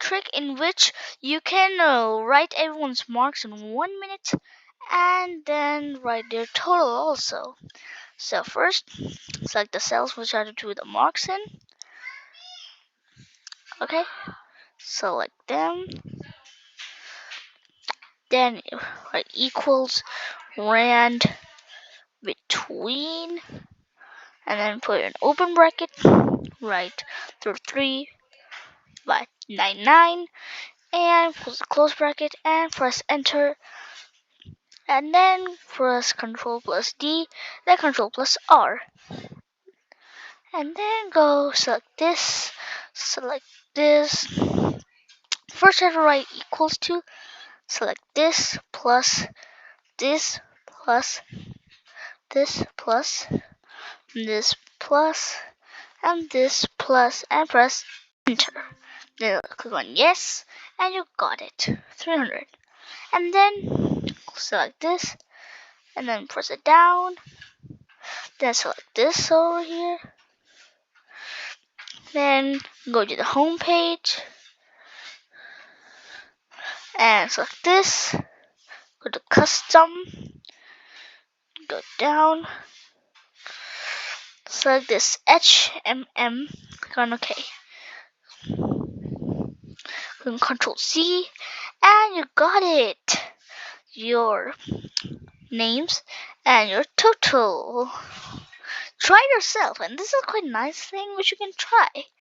trick in which you can write everyone's marks in 1 minute and then write their total also. So first, select the cells which are to do the marks in. Okay, select them. Then write equals rand between, and then put an open bracket. Write 33/99, and close the close bracket and press enter. And then press Ctrl+D, then Ctrl+R. And then go select this. First, I have to write equals to. Select this plus this plus this plus this plus and this plus, and press enter. Then click on yes, and you got it. 300. And then select this, and then press it down. Then select this over here. Then go to the home page and select this. Go to custom. Go down. Select this HMM. Click on OK. Click on Ctrl+C, and you got it. Your names and your total. Try it yourself, and this is a quite nice thing which you can try.